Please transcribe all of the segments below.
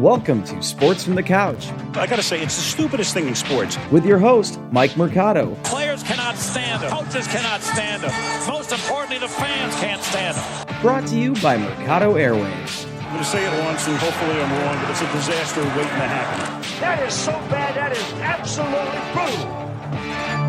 Welcome to Sports from the Couch. I gotta say, it's the stupidest thing in sports. With your host, Mike Mercado. Players cannot stand him. Coaches cannot stand him. Most importantly, the fans can't stand him. Brought to you by Mercado Airwaves. I'm gonna say it once, and hopefully I'm wrong, but it's a disaster waiting to happen. That is so bad, that is absolutely brutal.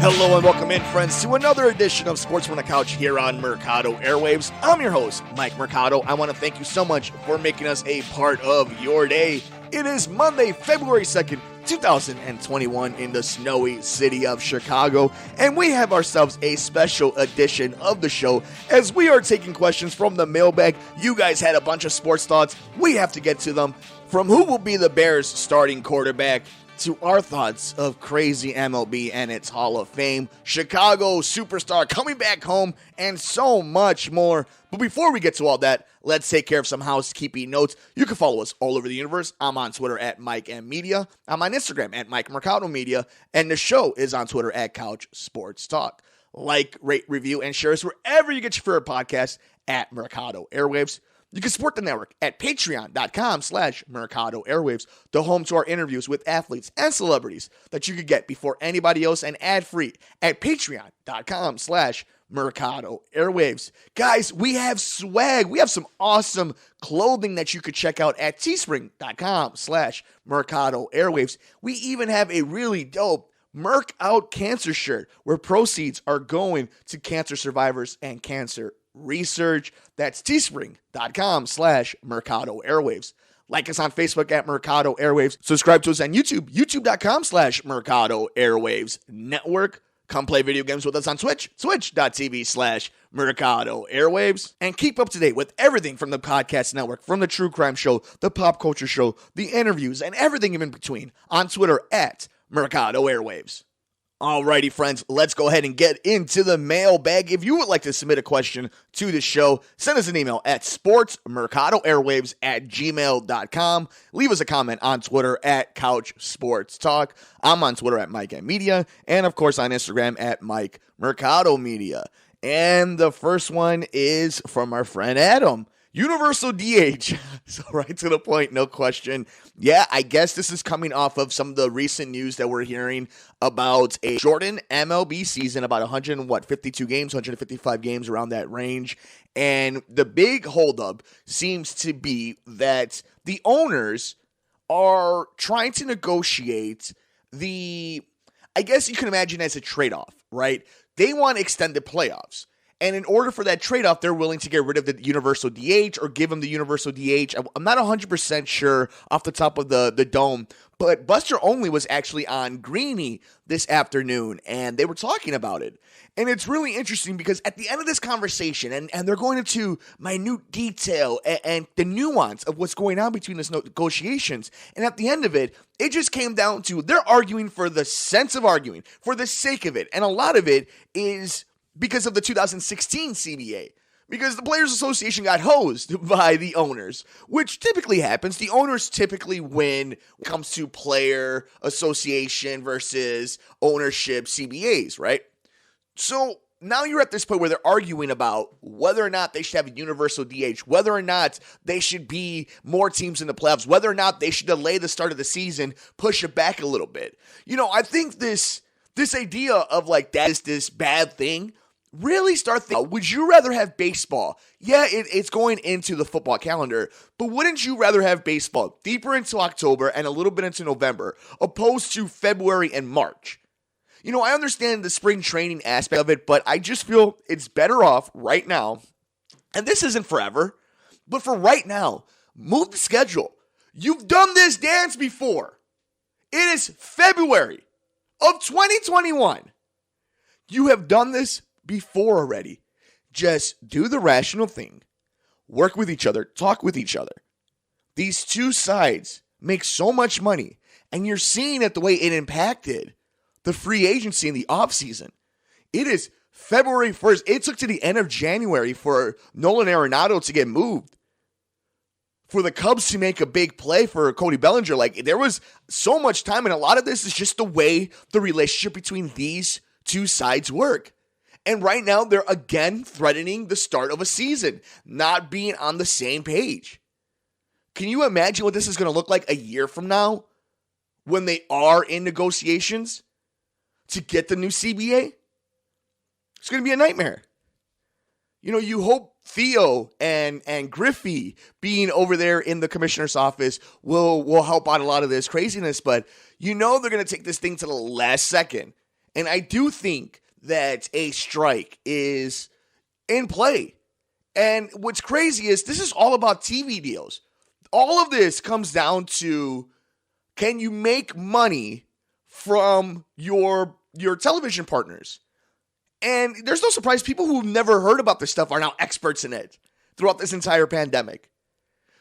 Hello and welcome in, friends, to another edition of Sports from the Couch here on Mercado Airwaves. I'm your host, Mike Mercado. I want to thank you so much for making us a part of your day. It is Monday, February 2nd, 2021 in the snowy city of Chicago, and we have ourselves a special edition of the show as we are taking questions from the mailbag. You guys had a bunch of sports thoughts. We have to get to them. From who will be the Bears' starting quarterback to our thoughts of crazy MLB and its Hall of Fame, Chicago superstar coming back home, and so much more. But before we get to all that, let's take care of some housekeeping notes. You can follow us all over the universe. I'm on Twitter at Mike M Media. I'm on Instagram at Mike Mercado Media. And the show is on Twitter at Couch Sports Talk. Like, rate, review, and share us wherever you get your favorite podcasts at Mercado Airwaves. You can support the network at patreon.com/Mercado Airwaves, the home to our interviews with athletes and celebrities that you could get before anybody else and ad-free at patreon.com/Mercado Airwaves. Guys, we have swag. We have some awesome clothing that you could check out at teespring.com/Mercado Airwaves. We even have a really dope Merc Out Cancer shirt where proceeds are going to cancer survivors and cancer research. That's teespring.com/Mercado Airwaves. Like us on Facebook at Mercado Airwaves. Subscribe to us on YouTube, youtube.com/Mercado Airwaves Network. Come play video games with us on Twitch, twitch.tv/Mercado Airwaves. And keep up to date with everything from the podcast network, from the true crime show, the pop culture show, the interviews, and everything in between on Twitter at Mercado Airwaves. Alrighty, friends, let's go ahead and get into the mailbag. If you would like to submit a question to the show, send us an email at sportsmercadoairwaves@gmail.com. Leave us a comment on Twitter at Couch Sports Talk. I'm on Twitter at Mike M Media, and of course on Instagram at Mike Mercado Media. And the first one is from our friend Adam. Universal DH. So right to the point, no question. Yeah, I guess this is coming off of some of the recent news that we're hearing about a shortened MLB season, about 152 games, 155 games, around that range. And the big holdup seems to be that the owners are trying to negotiate I guess you can imagine as a trade-off, right? They want extended playoffs. And in order for that trade-off, they're willing to get rid of the universal DH or give them the universal DH. I'm not 100% sure off the top of the dome, but Buster Olney was actually on Greeny this afternoon, and they were talking about it. And it's really interesting because at the end of this conversation, and they're going into minute detail and the nuance of what's going on between these negotiations, and at the end of it, it just came down to they're arguing for the sense of arguing, for the sake of it. And a lot of it is because of the 2016 CBA, because the Players Association got hosed by the owners, which typically happens. The owners typically win when it comes to player association versus ownership CBAs, right? So now you're at this point where they're arguing about whether or not they should have a universal DH, whether or not they should be more teams in the playoffs, whether or not they should delay the start of the season, push it back a little bit. You know, I think this idea of like that is this bad thing, really start thinking, would you rather have baseball? Yeah, it's going into the football calendar, but wouldn't you rather have baseball deeper into October and a little bit into November, opposed to February and March? You know, I understand the spring training aspect of it, but I just feel it's better off right now, and this isn't forever, but for right now, move the schedule. You've done this dance before. It is February of 2021. You have done this before already. Just do the rational thing. Work with each other. Talk with each other. These two sides make so much money, and you're seeing it the way it impacted the free agency in the offseason. It is February 1st. It took to the end of January for Nolan Arenado to get moved, for the Cubs to make a big play for Cody Bellinger. Like, there was so much time, and a lot of this is just the way the relationship between these two sides work. And right now, they're again threatening the start of a season, not being on the same page. Can you imagine what this is going to look like a year from now when they are in negotiations to get the new CBA? It's going to be a nightmare. You hope Theo and Griffey being over there in the commissioner's office will help out a lot of this craziness, but they're going to take this thing to the last second. And I do think that a strike is in play. And what's crazy is this is all about TV deals. All of this comes down to, can you make money from your television partners? And there's no surprise, people who've never heard about this stuff are now experts in it throughout this entire pandemic.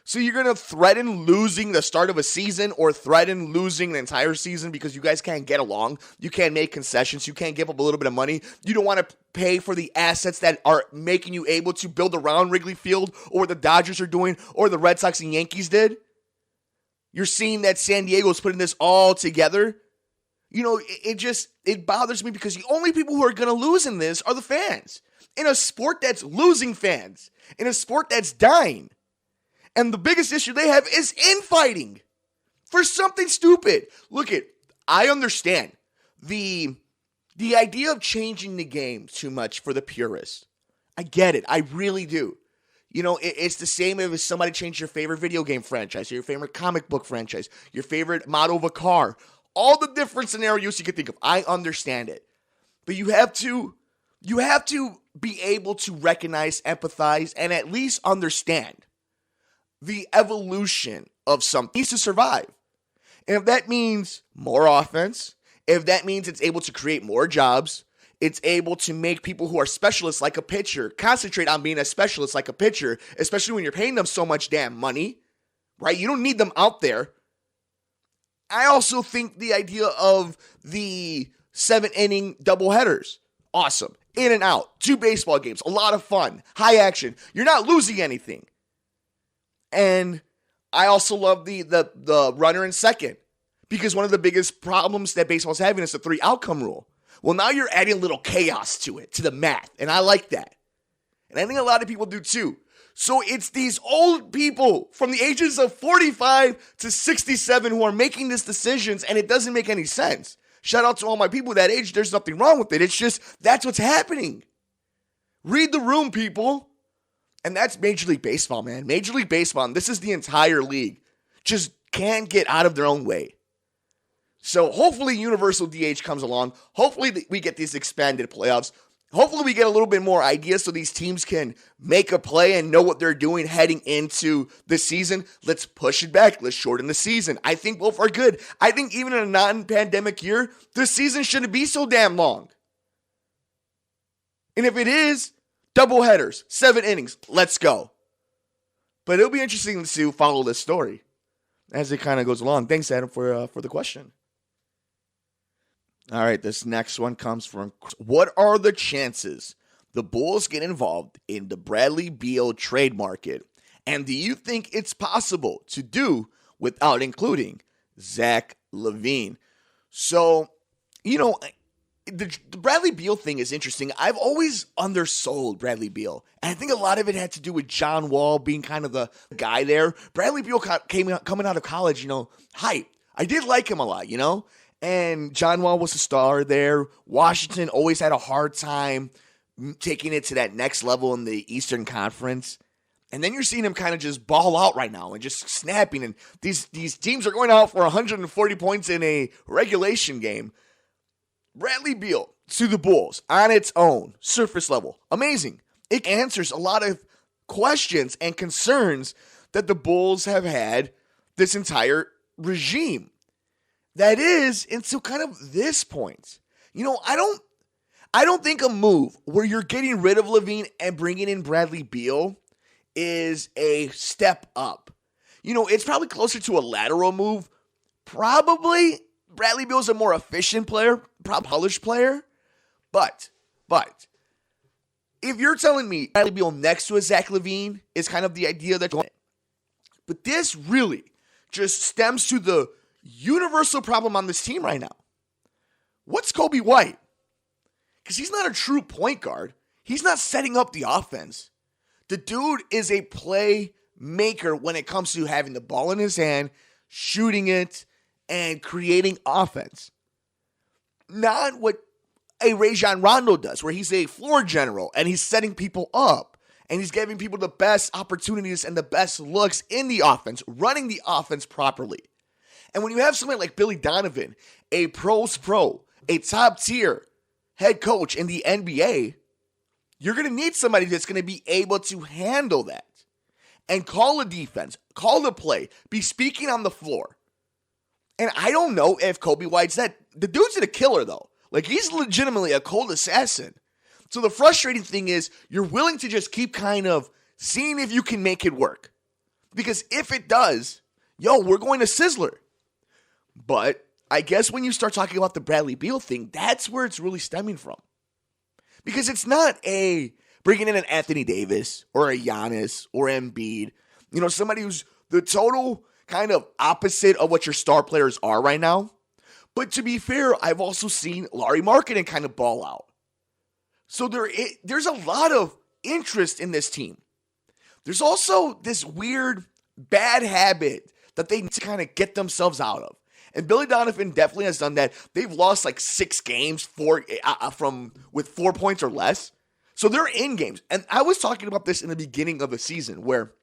So you're going to threaten losing the start of a season or threaten losing the entire season because you guys can't get along. You can't make concessions. You can't give up a little bit of money. You don't want to pay for the assets that are making you able to build around Wrigley Field, or what the Dodgers are doing, or the Red Sox and Yankees did. You're seeing that San Diego's putting this all together. It bothers me because the only people who are going to lose in this are the fans. In a sport that's losing fans. In a sport that's dying. And the biggest issue they have is infighting for something stupid. Look, I understand the idea of changing the game too much for the purists. I get it. I really do. It's the same if somebody changed your favorite video game franchise, or your favorite comic book franchise, your favorite model of a car. All the different scenarios you could think of. I understand it. But you have to be able to recognize, empathize, and at least understand the evolution of something needs to survive. And if that means more offense, if that means it's able to create more jobs, it's able to make people who are specialists like a pitcher concentrate on being a specialist like a pitcher, especially when you're paying them so much damn money, right? You don't need them out there. I also think the idea of the 7-inning doubleheaders, awesome. In and out, 2 baseball games, a lot of fun, high action. You're not losing anything. And I also love the runner in second, because one of the biggest problems that baseball's having is the 3 outcome rule. Well, now you're adding a little chaos to it, to the math, and I like that. And I think a lot of people do too. So it's these old people from the ages of 45 to 67 who are making these decisions, and it doesn't make any sense. Shout out to all my people that age. There's nothing wrong with it. It's just, that's what's happening. Read the room, people. And that's Major League Baseball, man. Major League Baseball, and this is the entire league, just can't get out of their own way. So hopefully Universal DH comes along. Hopefully we get these expanded playoffs. Hopefully we get a little bit more ideas so these teams can make a play and know what they're doing heading into the season. Let's push it back. Let's shorten the season. I think both are good. I think even in a non-pandemic year, the season shouldn't be so damn long. And if it is, double headers, 7 innings, let's go. But it'll be interesting to follow this story as it kind of goes along. Thanks, Adam, for the question. All right, this next one comes from, what are the chances the Bulls get involved in the Bradley Beal trade market? And do you think it's possible to do without including Zach LaVine? So, the Bradley Beal thing is interesting. I've always undersold Bradley Beal. And I think a lot of it had to do with John Wall being kind of the guy there. Bradley Beal coming out of college, hype. I did like him a lot, And John Wall was a star there. Washington always had a hard time taking it to that next level in the Eastern Conference. And then you're seeing him kind of just ball out right now and just snapping. And these teams are going out for 140 points in a regulation game. Bradley Beal to the Bulls on its own, surface level, amazing. It answers a lot of questions and concerns that the Bulls have had this entire regime. That is, until kind of this point. I don't think a move where you're getting rid of LaVine and bringing in Bradley Beal is a step up. It's probably closer to a lateral move. Probably Bradley Beal's a more efficient player, polished player. But if you're telling me Bradley Beal next to a Zach LaVine is kind of the idea that, but this really just stems to the universal problem on this team right now. What's Kobe White? Because he's not a true point guard. He's not setting up the offense. The dude is a playmaker. maker when it comes to having the ball in his hand, shooting it, and creating offense. Not what a Rajon Rondo does, where he's a floor general and he's setting people up and he's giving people the best opportunities and the best looks in the offense, running the offense properly. And when you have somebody like Billy Donovan, a pro's pro, a top tier head coach in the NBA, you're going to need somebody that's going to be able to handle that and call a defense, call a play, be speaking on the floor. And I don't know if Kobe White's that. The dude's a killer, though. Like, he's legitimately a cold assassin. So the frustrating thing is you're willing to just keep kind of seeing if you can make it work. Because if it does, we're going to Sizzler. But I guess when you start talking about the Bradley Beal thing, that's where it's really stemming from. Because it's not bringing in an Anthony Davis or a Giannis or Embiid. Somebody who's the total kind of opposite of what your star players are right now. But to be fair, I've also seen Lauri Markkanen kind of ball out. So there's a lot of interest in this team. There's also this weird bad habit that they need to kind of get themselves out of. And Billy Donovan definitely has done that. They've lost like 6 games with 4 points or less. So they're in games. And I was talking about this in the beginning of the season where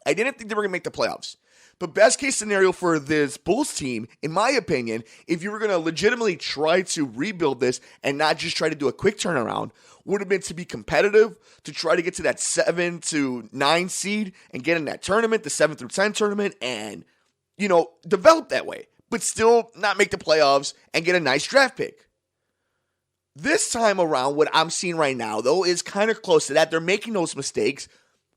I didn't think they were going to make the playoffs. But best case scenario for this Bulls team, in my opinion, if you were going to legitimately try to rebuild this and not just try to do a quick turnaround, would have been to be competitive, to try to get to that 7 to 9 seed and get in that tournament, the 7 through 10 tournament, and, develop that way. But still not make the playoffs and get a nice draft pick. This time around, what I'm seeing right now, though, is kind of close to that. They're making those mistakes.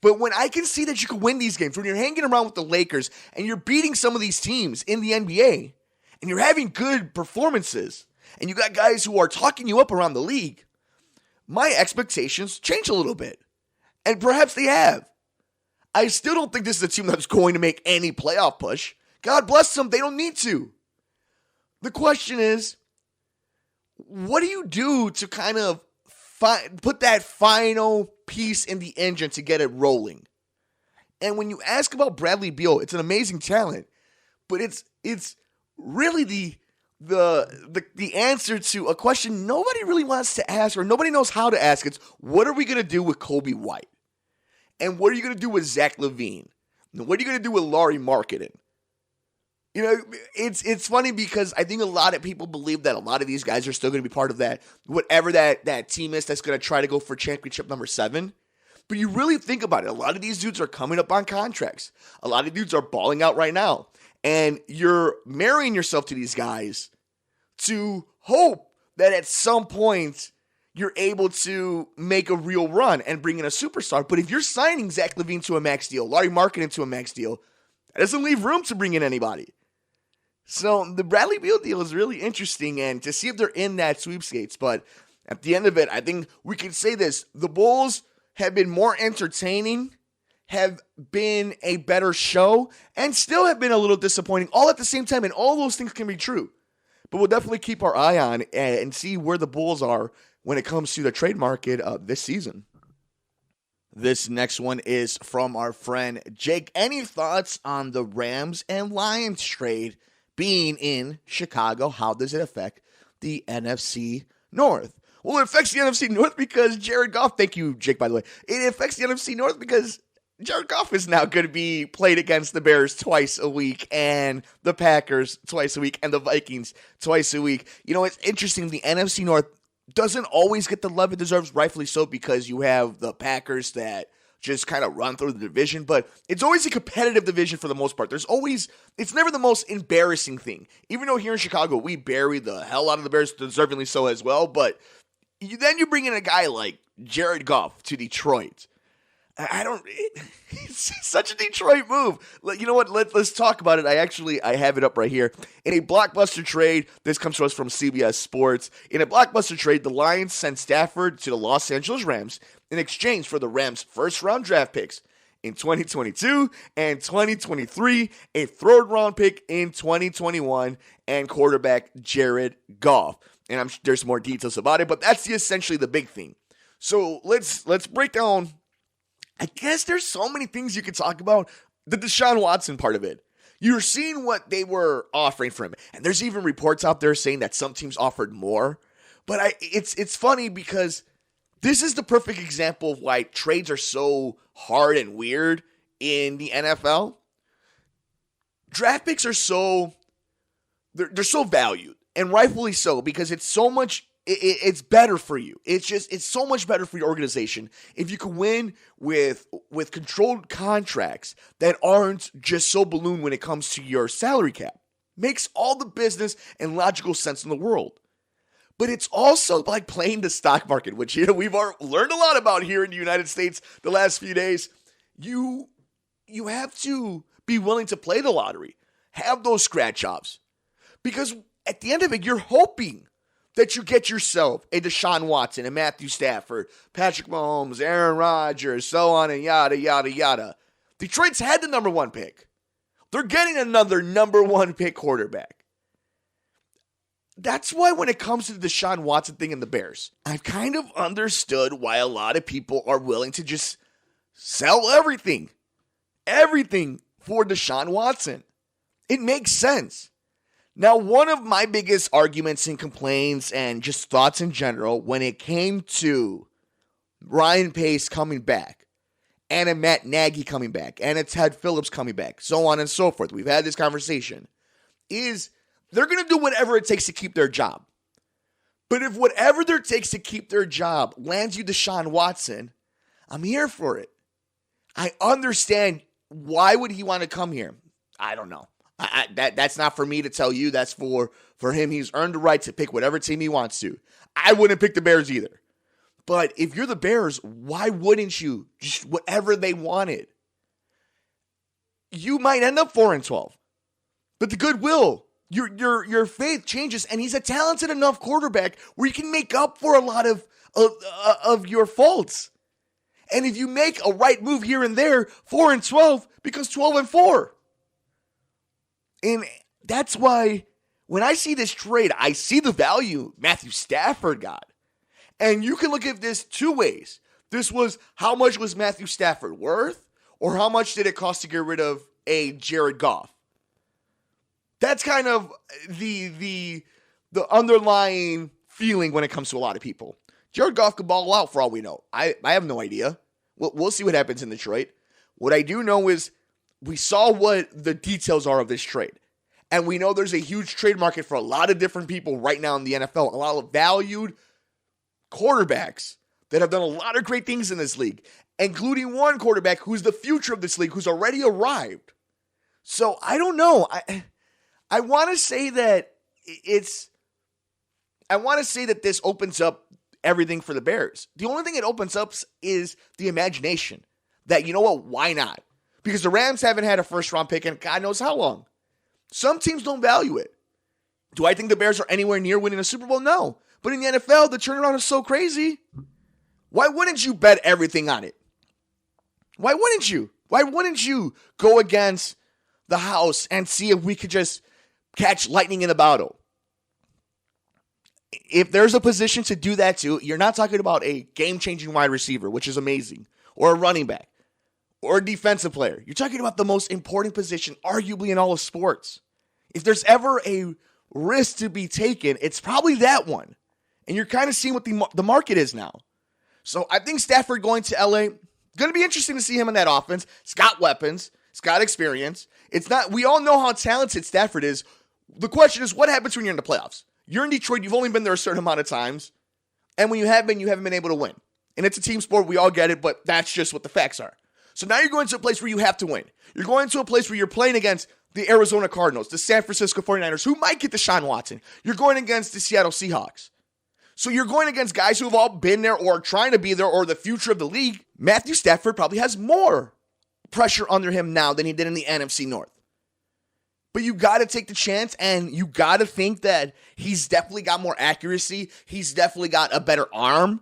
But when I can see that you can win these games, when you're hanging around with the Lakers and you're beating some of these teams in the NBA and you're having good performances and you got guys who are talking you up around the league, my expectations change a little bit. And perhaps they have. I still don't think this is a team that's going to make any playoff push. God bless them. They don't need to. The question is, what do you do to kind of put that final piece in the engine to get it rolling? And when you ask about Bradley Beal, it's an amazing talent, but it's really the answer to a question nobody really wants to ask or nobody knows how to ask. It's, what are we going to do with Kobe White? And what are you going to do with Zach LaVine? And what are you going to do with Lauri Markkanen? It's funny because I think a lot of people believe that a lot of these guys are still going to be part of that, whatever that team is that's going to try to go for championship number 7. But you really think about it, a lot of these dudes are coming up on contracts. A lot of dudes are balling out right now. And you're marrying yourself to these guys to hope that at some point you're able to make a real run and bring in a superstar. But if you're signing Zach LaVine to a max deal, Lauri Markkanen to a max deal, that doesn't leave room to bring in anybody. So the Bradley Beal deal is really interesting, and to see if they're in that sweepstakes. But at the end of it, I think we can say this. The Bulls have been more entertaining, have been a better show, and still have been a little disappointing all at the same time, and all those things can be true. But we'll definitely keep our eye on and see where the Bulls are when it comes to the trade market this season. This next one is from our friend Jake. Any thoughts on the Rams and Lions trade being in Chicago? How does it affect the NFC North? Well, it affects the NFC North because Jared Goff, thank you, Jake, by the way. It affects the NFC North because Jared Goff is now going to be played against the Bears twice a week and the Packers twice a week and the Vikings twice a week. It's interesting. The NFC North doesn't always get the love it deserves, rightfully so, because you have the Packers that just kind of run through the division, but it's always a competitive division for the most part. It's never the most embarrassing thing. Even though here in Chicago, we bury the hell out of the Bears, deservingly so as well, but then you bring in a guy like Jared Goff to Detroit. It's such a Detroit move. You know what? Let's talk about it. I have it up right here. In a blockbuster trade, this comes to us from CBS Sports. In a blockbuster trade, the Lions sent Stafford to the Los Angeles Rams in exchange for the Rams' first-round draft picks in 2022 and 2023, a third-round pick in 2021, and quarterback Jared Goff. And there's more details about it, but that's essentially the big thing. So let's break down I guess there's so many things you could talk about. The Deshaun Watson part of it. You're seeing what they were offering for him. And there's even reports out there saying that some teams offered more. But it's funny because this is the perfect example of why trades are so hard and weird in the NFL. Draft picks are they're so valued, and rightfully so, because it's so much, it's better for you. It's so much better for your organization if you can win with controlled contracts that aren't just so ballooned when it comes to your salary cap. Makes all the business and logical sense in the world. But it's also like playing the stock market, which we've learned a lot about here in the United States the last few days. You have to be willing to play the lottery, have those scratch offs, because at the end of it, you're hoping that you get yourself a Deshaun Watson, a Matthew Stafford, Patrick Mahomes, Aaron Rodgers, so on and yada, yada, yada. Detroit's had the number 1 pick. They're getting another number 1 pick quarterback. That's why when it comes to the Deshaun Watson thing in the Bears, I've kind of understood why a lot of people are willing to just sell everything for Deshaun Watson. It makes sense. Now, one of my biggest arguments and complaints and just thoughts in general when it came to Ryan Pace coming back and a Matt Nagy coming back and a Ted Phillips coming back, so on and so forth, we've had this conversation, is they're going to do whatever it takes to keep their job. But if whatever it takes to keep their job lands you Deshaun Watson, I'm here for it. I understand. Why would he want to come here? I don't know. That's not for me to tell you. That's for him. He's earned the right to pick whatever team he wants to. I wouldn't pick the Bears either. But if you're the Bears, why wouldn't you? Just whatever they wanted. You might end up 4-12. But the goodwill, your faith changes, and he's a talented enough quarterback where you can make up for a lot of your faults. And if you make a right move here and there, 4-12 becomes 12-4. And that's why when I see this trade, I see the value Matthew Stafford got. And you can look at this 2 ways. This was, how much was Matthew Stafford worth? Or how much did it cost to get rid of a Jared Goff? That's kind of the underlying feeling when it comes to a lot of people. Jared Goff could ball out for all we know. I have no idea. We'll see what happens in Detroit. What I do know is we saw what the details are of this trade. And we know there's a huge trade market for a lot of different people right now in the NFL. A lot of valued quarterbacks that have done a lot of great things in this league, including one quarterback who's the future of this league, who's already arrived. So I don't know. I want to say that this opens up everything for the Bears. The only thing it opens up is the imagination that, you know what, why not? Because the Rams haven't had a first-round pick in God knows how long. Some teams don't value it. Do I think the Bears are anywhere near winning a Super Bowl? No. But in the NFL, the turnaround is so crazy. Why wouldn't you bet everything on it? Why wouldn't you? Why wouldn't you go against the house and see if we could just catch lightning in a bottle? If there's a position to do that too, you're not talking about a game-changing wide receiver, which is amazing, or a running back, or a defensive player. You're talking about the most important position, arguably in all of sports. If there's ever a risk to be taken, it's probably that one. And you're kind of seeing what the market is now. So I think Stafford going to LA, going to be interesting to see him in that offense. It's got weapons. It's got experience. We all know how talented Stafford is. The question is, what happens when you're in the playoffs? You're in Detroit. You've only been there a certain amount of times. And when you haven't been able to win. And it's a team sport. We all get it, but that's just what the facts are. So now you're going to a place where you have to win. You're going to a place where you're playing against the Arizona Cardinals, the San Francisco 49ers, who might get Deshaun Watson. You're going against the Seattle Seahawks. So you're going against guys who have all been there or are trying to be there or the future of the league. Matthew Stafford probably has more pressure under him now than he did in the NFC North. But you got to take the chance, and you got to think that he's definitely got more accuracy. He's definitely got a better arm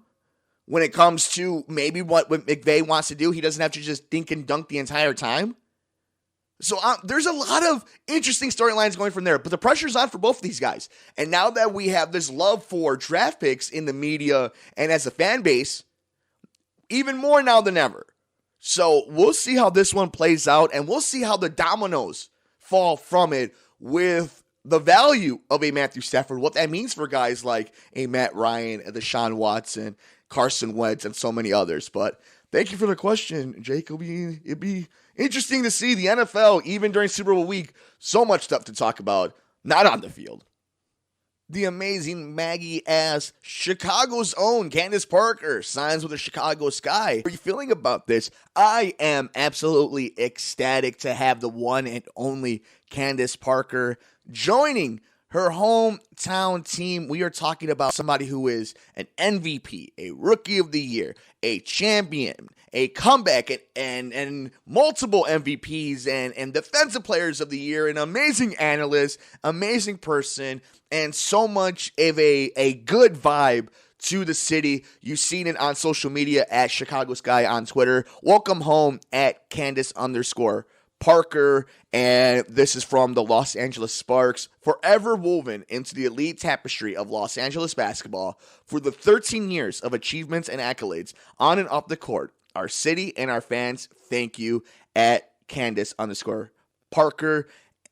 when it comes to maybe what McVay wants to do. He doesn't have to just dink and dunk the entire time. So there's a lot of interesting storylines going from there, but the pressure's on for both of these guys. And now that we have this love for draft picks in the media and as a fan base, even more now than ever. So we'll see how this one plays out, and we'll see how the dominoes fall from it with the value of a Matthew Stafford, what that means for guys like a Matt Ryan, a Deshaun Watson, Carson Wentz, and so many others. But thank you for the question, Jake. It'd be interesting to see the NFL, even during Super Bowl week, so much stuff to talk about, not on the field. The amazing Maggie-ass Chicago's own Candace Parker signs with the Chicago Sky. How are you feeling about this? I am absolutely ecstatic to have the one and only Candace Parker joining her hometown team. We are talking about somebody who is an MVP, a Rookie of the Year, a champion, a comeback, and multiple MVPs and Defensive Players of the Year, an amazing analyst, amazing person, and so much of a good vibe to the city. You've seen it on social media at Chicago Sky on Twitter. Welcome home at Candace_Parker. And this is from the Los Angeles Sparks, forever woven into the elite tapestry of Los Angeles basketball for the 13 years of achievements and accolades on and off the court. Our city and our fans, thank you at Candace_Parker.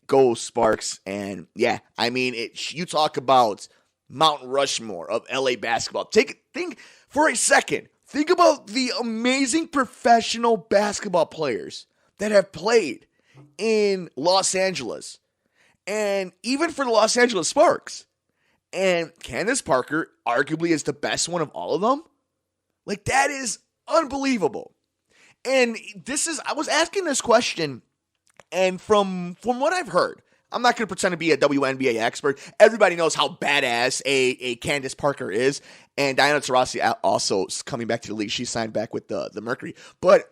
Go Sparks. And yeah, I mean, you talk about Mount Rushmore of LA basketball. Think for a second. Think about the amazing professional basketball players that have played in Los Angeles, and even for the Los Angeles Sparks. And Candace Parker arguably is the best one of all of them. Like, that is unbelievable. And I was asking this question, and from what I've heard, I'm not going to pretend to be a WNBA expert. Everybody knows how badass a Candace Parker is. And Diana Taurasi also coming back to the league. She signed back with the Mercury. But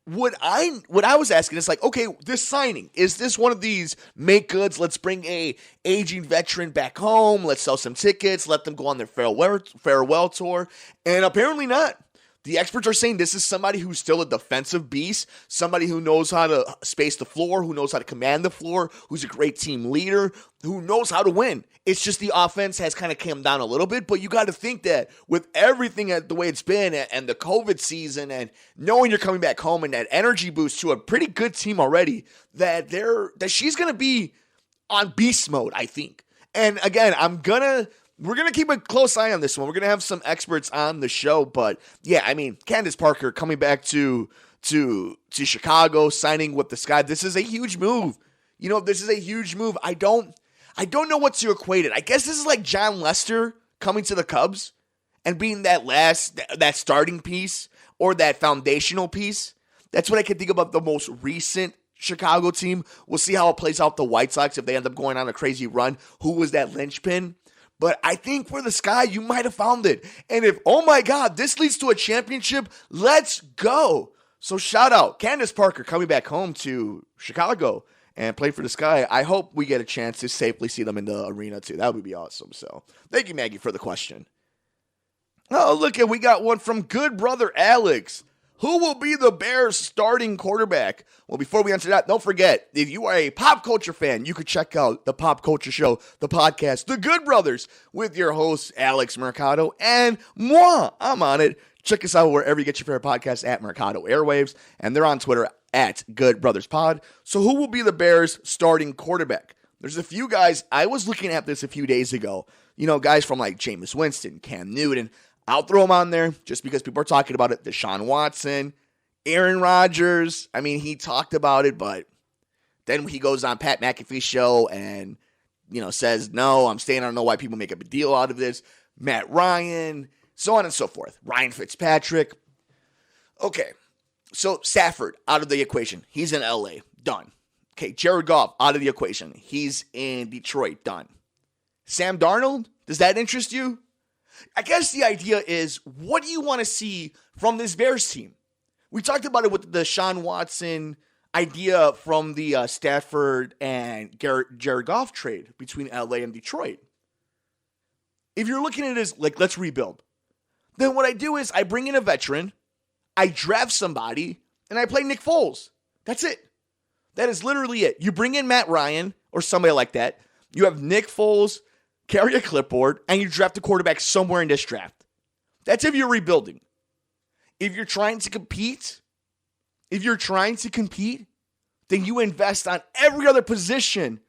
what I was asking is like, okay, this signing, is this one of these make goods? Let's bring a aging veteran back home. Let's sell some tickets. Let them go on their farewell tour. And apparently not. The experts are saying this is somebody who's still a defensive beast, somebody who knows how to space the floor, who knows how to command the floor, who's a great team leader, who knows how to win. It's just the offense has kind of come down a little bit, but you got to think that with everything the way it's been and the COVID season and knowing you're coming back home and that energy boost to a pretty good team already, that she's going to be on beast mode, I think. And again, we're going to keep a close eye on this one. We're going to have some experts on the show. But, yeah, I mean, Candace Parker coming back to Chicago, signing with the Sky. This is a huge move. You know, this is a huge move. I don't know what to equate it. I guess this is like John Lester coming to the Cubs and being that starting piece or that foundational piece. That's what I can think about the most recent Chicago team. We'll see how it plays out the White Sox if they end up going on a crazy run. Who was that linchpin? But I think for the Sky, you might have found it. And if, oh my God, this leads to a championship, let's go. So shout out Candace Parker coming back home to Chicago and play for the Sky. I hope we get a chance to safely see them in the arena too. That would be awesome. So thank you, Maggie, for the question. Oh, look, we got one from good brother Alex. Who will be the Bears' starting quarterback? Well, before we answer that, don't forget, if you are a pop culture fan, you could check out the Pop Culture Show, the podcast, The Good Brothers, with your host, Alex Mercado, and moi. I'm on it. Check us out wherever you get your favorite podcasts at Mercado Airwaves, and they're on Twitter at Good Brothers Pod. So who will be the Bears' starting quarterback? There's a few guys. I was looking at this a few days ago. You know, guys from like Jameis Winston, Cam Newton. I'll throw them on there just because people are talking about it. Deshaun Watson, Aaron Rodgers. I mean, he talked about it, but then he goes on Pat McAfee's show and, you know, says, no, I'm staying. I don't know why people make a big deal out of this. Matt Ryan, so on and so forth. Ryan Fitzpatrick. Okay, so Stafford out of the equation. He's in LA. Done. Okay, Jared Goff out of the equation. He's in Detroit. Done. Sam Darnold, does that interest you? I guess the idea is, what do you want to see from this Bears team? We talked about it with the Deshaun Watson idea from the Stafford and Jared Goff trade between LA and Detroit. If you're looking at it as, like, let's rebuild, then what I do is I bring in a veteran, I draft somebody, and I play Nick Foles. That's it. That is literally it. You bring in Matt Ryan or somebody like that. You have Nick Foles carry a clipboard, and you draft a quarterback somewhere in this draft. That's if you're rebuilding. If you're trying to compete, If you're trying to compete, then you invest on every other position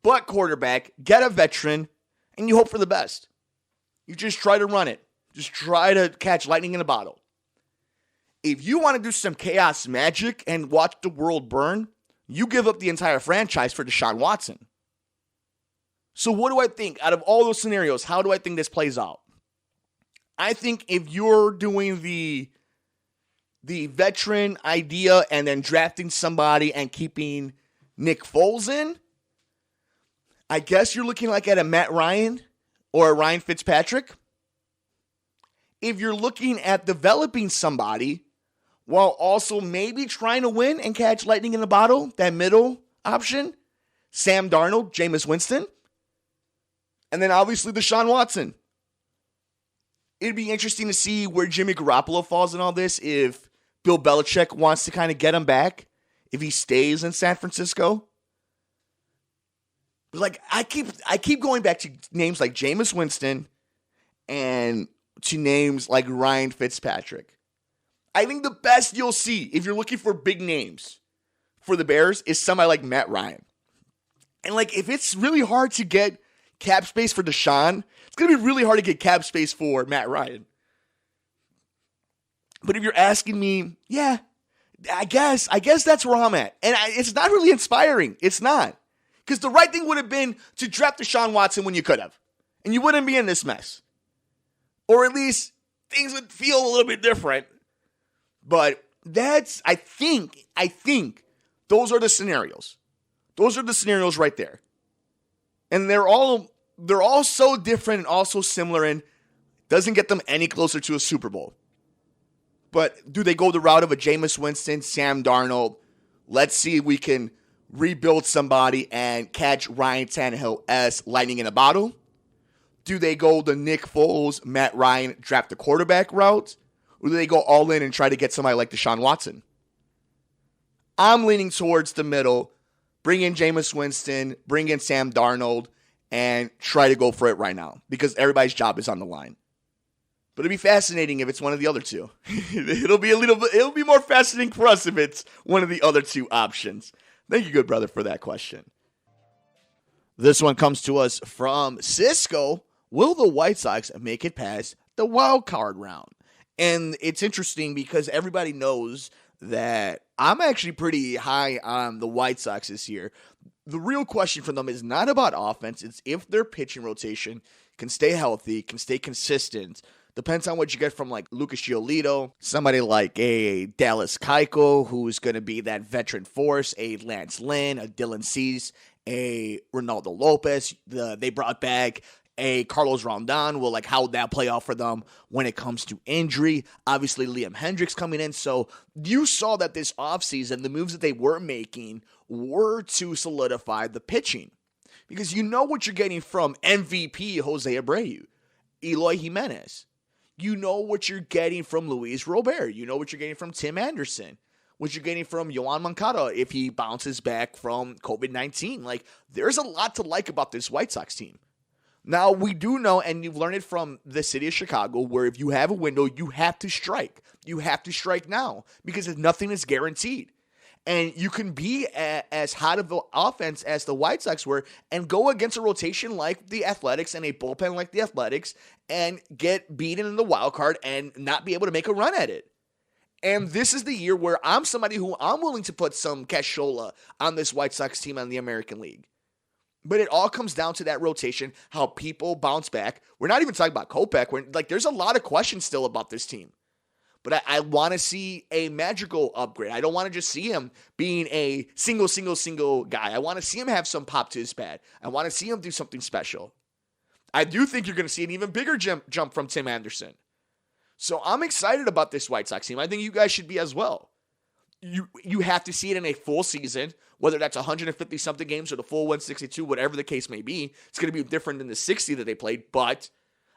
but quarterback, get a veteran, and you hope for the best. You just try to run it. Just try to catch lightning in a bottle. If you want to do some chaos magic and watch the world burn, you give up the entire franchise for Deshaun Watson. So what do I think? Out of all those scenarios, how do I think this plays out? I think if you're doing the veteran idea and then drafting somebody and keeping Nick Foles in, I guess you're looking like at a Matt Ryan or a Ryan Fitzpatrick. If you're looking at developing somebody while also maybe trying to win and catch lightning in a bottle, that middle option, Sam Darnold, Jameis Winston, and then obviously Deshaun Watson. It'd be interesting to see where Jimmy Garoppolo falls in all this, if Bill Belichick wants to kind of get him back, if he stays in San Francisco. Like, I keep going back to names like Jameis Winston and to names like Ryan Fitzpatrick. I think the best you'll see, if you're looking for big names for the Bears, is somebody like Matt Ryan. And like, if it's really hard to get cap space for Deshaun, it's going to be really hard to get cap space for Matt Ryan. But if you're asking me, yeah, I guess that's where I'm at. And it's not really inspiring. It's not. Because the right thing would have been to draft Deshaun Watson when you could have. And you wouldn't be in this mess. Or at least things would feel a little bit different. But I think those are the scenarios. Those are the scenarios right there. And they're all so different and all so similar, and doesn't get them any closer to a Super Bowl. But do they go the route of a Jameis Winston, Sam Darnold? Let's see if we can rebuild somebody and catch Ryan Tannehill lightning in a bottle. Do they go the Nick Foles, Matt Ryan, draft the quarterback route? Or do they go all in and try to get somebody like Deshaun Watson? I'm leaning towards the middle. Bring in Jameis Winston, bring in Sam Darnold, and try to go for it right now, because everybody's job is on the line. But it'd be fascinating if it's one of the other two. It'll be more fascinating for us if it's one of the other two options. Thank you, good brother, for that question. This one comes to us from Cisco. Will the White Sox make it past the wild card round? And it's interesting because everybody knows that I'm actually pretty high on the White Sox this year. The real question for them is not about offense. It's if their pitching rotation can stay healthy, can stay consistent. Depends on what you get from like Lucas Giolito, somebody like a Dallas Keuchel, who's going to be that veteran force, a Lance Lynn, a Dylan Cease, a Ronaldo Lopez. They brought back a Carlos Rondon. Well, like, how would that play out for them when it comes to injury? Obviously, Liam Hendricks coming in. So you saw that this offseason, the moves that they were making were to solidify the pitching. Because you know what you're getting from MVP Jose Abreu, Eloy Jimenez. You know what you're getting from Luis Robert. You know what you're getting from Tim Anderson. What you're getting from Yohan Moncada if he bounces back from COVID-19. Like, there's a lot to like about this White Sox team. Now, we do know, and you've learned it from the city of Chicago, where if you have a window, you have to strike. You have to strike now, because nothing is guaranteed. And you can be as hot of an offense as the White Sox were and go against a rotation like the Athletics and a bullpen like the Athletics and get beaten in the wild card and not be able to make a run at it. And this is the year where I'm willing to put some cashola on this White Sox team on the American League. But it all comes down to that rotation, how people bounce back. We're not even talking about Kopech. There's a lot of questions still about this team. But I want to see a magical upgrade. I don't want to just see him being a single guy. I want to see him have some pop to his bat. I want to see him do something special. I do think you're going to see an even bigger jump from Tim Anderson. So I'm excited about this White Sox team. I think you guys should be as well. You have to see it in a full season, whether that's 150-something games or the full 162, whatever the case may be. It's going to be different than the 60 that they played, but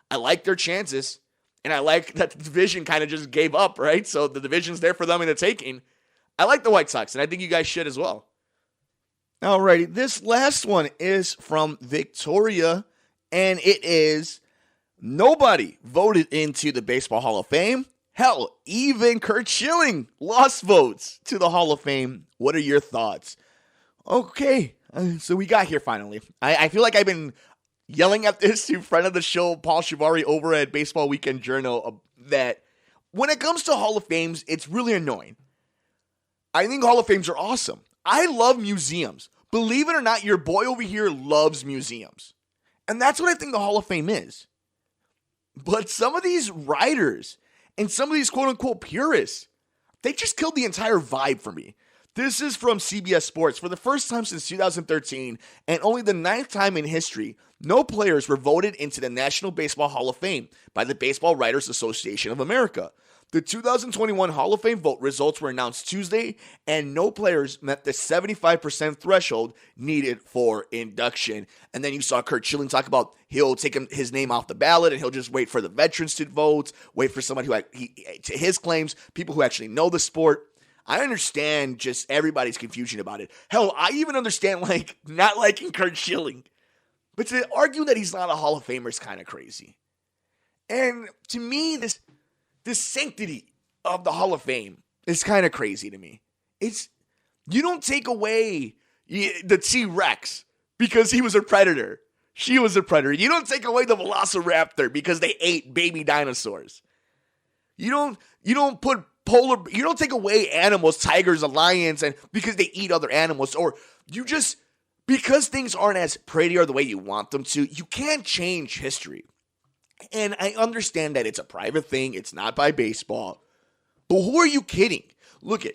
I like their chances. And I like that the division kind of just gave up, right? So the division's there for them in the taking. I like the White Sox, and I think you guys should as well. Alrighty, this last one is from Victoria, and it is: nobody voted into the Baseball Hall of Fame, Hell, even Kurt Schilling lost votes to the Hall of Fame. What are your thoughts? Okay, so we got here finally. I feel like I've been yelling at this to friend of the show, Paul Shivari, over at Baseball Weekend Journal, that when it comes to Hall of Fames, it's really annoying. I think Hall of Fames are awesome. I love museums. Believe it or not, your boy over here loves museums. And that's what I think the Hall of Fame is. But some of these writers and some of these quote-unquote purists, they just killed the entire vibe for me. This is from CBS Sports. For the first time since 2013, and only the 9th time in history, no players were voted into the National Baseball Hall of Fame by the Baseball Writers Association of America. The 2021 Hall of Fame vote results were announced Tuesday, and no players met the 75% threshold needed for induction. And then you saw Kurt Schilling talk about he'll take his name off the ballot, and he'll just wait for the veterans to vote, wait for someone to his claims, people who actually know the sport. I understand just everybody's confusion about it. Hell, I even understand not liking Kurt Schilling. But to argue that he's not a Hall of Famer is kind of crazy. And to me, this sanctity of the Hall of Fame is kind of crazy to me. You don't take away the T-Rex because he was a predator. She was a predator. You don't take away the Velociraptor because they ate baby dinosaurs. You don't take away animals, tigers, and lions, and because they eat other animals, or because things aren't as pretty or the way you want them to, you can't change history. And I understand that it's a private thing, it's not by baseball, but who are you kidding? Look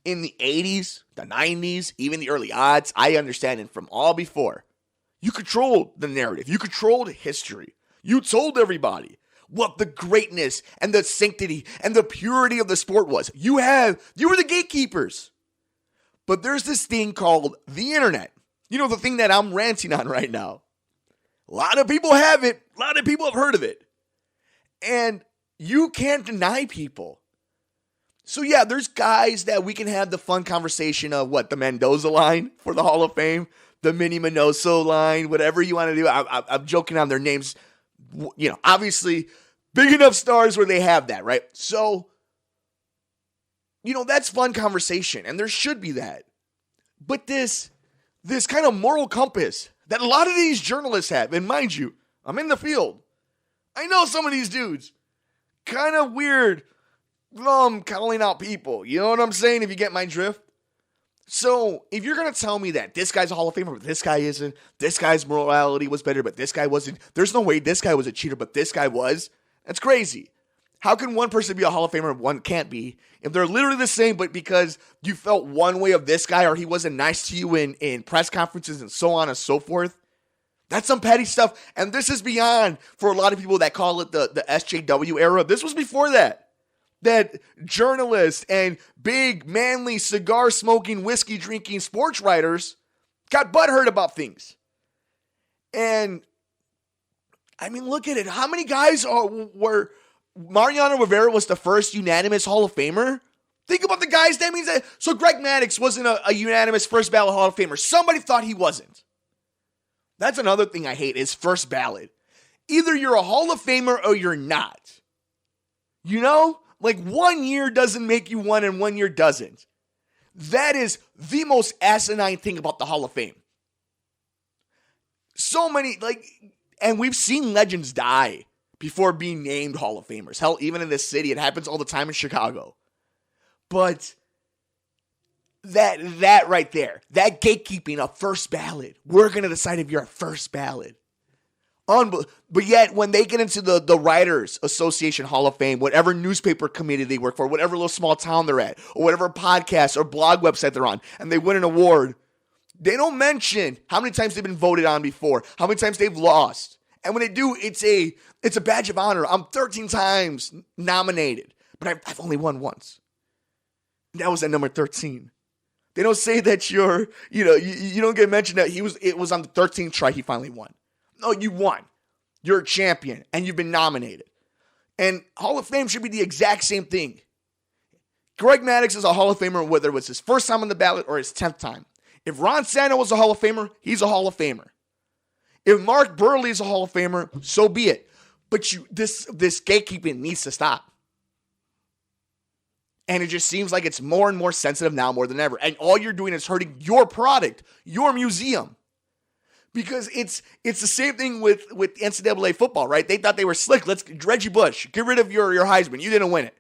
in the 80s, the 90s, even the early odds, I understand it from all before. You controlled the narrative, you controlled history, you told everybody what the greatness and the sanctity and the purity of the sport was. You were the gatekeepers. But there's this thing called the internet. You know, the thing that I'm ranting on right now. A lot of people have it. A lot of people have heard of it. And you can't deny people. So yeah, there's guys that we can have the fun conversation of the Mendoza line for the Hall of Fame, the Minnie Minoso line, whatever you want to do. I'm joking on their names. You know, obviously, big enough stars where they have that, right? So, that's fun conversation, and there should be that. But this kind of moral compass that a lot of these journalists have, and mind you, I'm in the field. I know some of these dudes. Kind of weird, calling out people. You know what I'm saying, if you get my drift? So, if you're going to tell me that this guy's a Hall of Famer, but this guy isn't, this guy's morality was better, but this guy wasn't, there's no way this guy was a cheater, but this guy was, that's crazy. How can one person be a Hall of Famer and one can't be? If they're literally the same, but because you felt one way of this guy or he wasn't nice to you in press conferences and so on and so forth, that's some petty stuff. And this is beyond, for a lot of people that call it the SJW era, this was before that. That journalists and big, manly, cigar-smoking, whiskey-drinking sports writers got butthurt about things. And, I mean, look at it. How many guys were... Mariano Rivera was the first unanimous Hall of Famer? Think about the guys that means that... So Greg Maddux wasn't a unanimous first ballot Hall of Famer. Somebody thought he wasn't. That's another thing I hate, is first ballot. Either you're a Hall of Famer or you're not. You know? 1 year doesn't make you one and 1 year doesn't. That is the most asinine thing about the Hall of Fame. So many, and we've seen legends die before being named Hall of Famers. Hell, even in this city, it happens all the time in Chicago. But that right there, that gatekeeping of first ballot, we're going to decide if you're a first ballot. But yet, when they get into the Writers Association Hall of Fame, whatever newspaper committee they work for, whatever little small town they're at, or whatever podcast or blog website they're on, and they win an award, they don't mention how many times they've been voted on before, how many times they've lost. And when they do, it's a badge of honor. I'm 13 times nominated, but I've only won once. That was at number 13. They don't say that you don't get mentioned that it was on the 13th try he finally won. No, you won. You're a champion, and you've been nominated. And Hall of Fame should be the exact same thing. Greg Maddux is a Hall of Famer, whether it was his first time on the ballot or his 10th time. If Ron Santo was a Hall of Famer, he's a Hall of Famer. If Mark Burley is a Hall of Famer, so be it. But this gatekeeping needs to stop. And it just seems like it's more and more sensitive now more than ever. And all you're doing is hurting your product, your museum. Because it's the same thing with NCAA football, right? They thought they were slick. Reggie Bush, get rid of your Heisman. You didn't win it.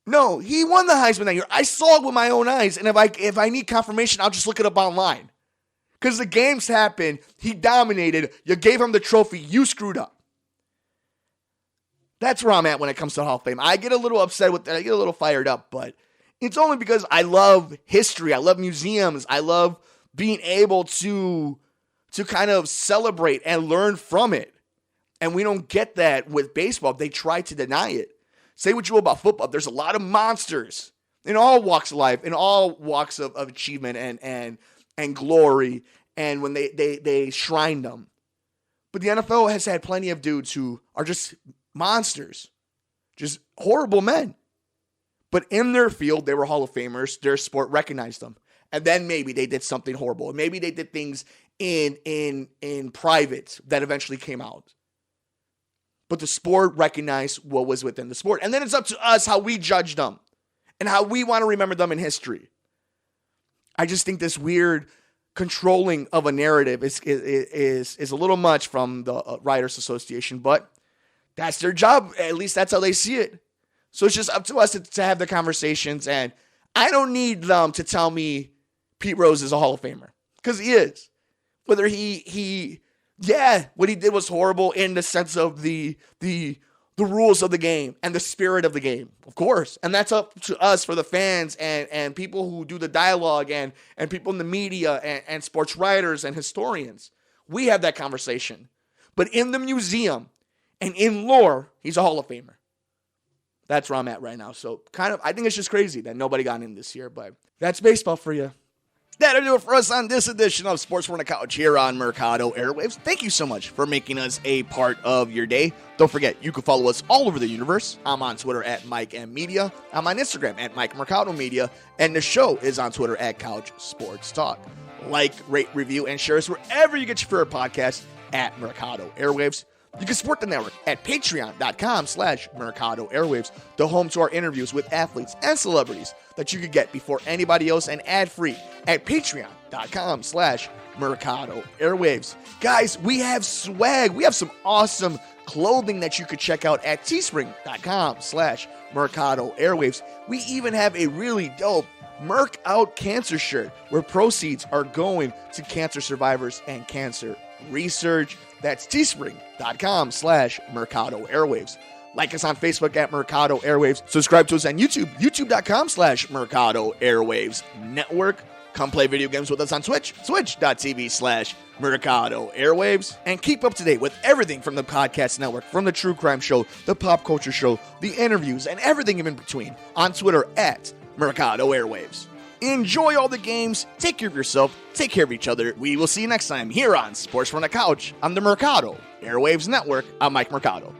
No, he won the Heisman that year. I saw it with my own eyes. And if I need confirmation, I'll just look it up online. Because the games happened. He dominated. You gave him the trophy. You screwed up. That's where I'm at when it comes to Hall of Fame. I get a little upset with that. I get a little fired up, but it's only because I love history. I love museums. I love being able to kind of celebrate and learn from it. And we don't get that with baseball. They try to deny it. Say what you will about football. There's a lot of monsters in all walks of life, in all walks of achievement and glory, and when they shrine them. But the NFL has had plenty of dudes who are just monsters, just horrible men. But in their field, they were Hall of Famers. Their sport recognized them. And then maybe they did something horrible. Maybe they did things in private that eventually came out. But the sport recognized what was within the sport. And then it's up to us how we judge them and how we want to remember them in history. I just think this weird controlling of a narrative is a little much from the Writers Association, but that's their job. At least that's how they see it. So it's just up to us to have the conversations. And I don't need them to tell me Pete Rose is a Hall of Famer, because he is. Whether what he did was horrible in the sense of the rules of the game and the spirit of the game, of course. And that's up to us for the fans and people who do the dialogue and people in the media and sports writers and historians. We have that conversation. But in the museum and in lore, he's a Hall of Famer. That's where I'm at right now. So I think it's just crazy that nobody got in this year, but that's baseball for you. That'll do it for us on this edition of Sports from the Couch here on Mercado Airwaves. Thank you so much for making us a part of your day. Don't forget, you can follow us all over the universe. I'm on Twitter at Mike M Media. I'm on Instagram at Mike Mercado Media. And the show is on Twitter at Couch Sports Talk. Like, rate, review, and share us wherever you get your favorite podcast at Mercado Airwaves. You can support the network at patreon.com/Mercado Airwaves, the home to our interviews with athletes and celebrities that you could get before anybody else and ad-free at patreon.com/Mercado Airwaves. Guys, we have swag. We have some awesome clothing that you could check out at teespring.com/Mercado Airwaves. We even have a really dope Merc Out Cancer shirt where proceeds are going to cancer survivors and cancer research. That's teespring.com/Mercado Airwaves. Like us on Facebook at Mercado Airwaves. Subscribe to us on YouTube, youtube.com/Mercado Airwaves Network. Come play video games with us on Twitch, twitch.tv/Mercado Airwaves. And keep up to date with everything from the podcast network, from the True Crime Show, the Pop Culture Show, the interviews, and everything in between on Twitter at Mercado Airwaves. Enjoy all the games, take care of yourself, take care of each other. We will see you next time here on Sports from the Couch on the Mercado Airwaves Network. I'm Mike Mercado.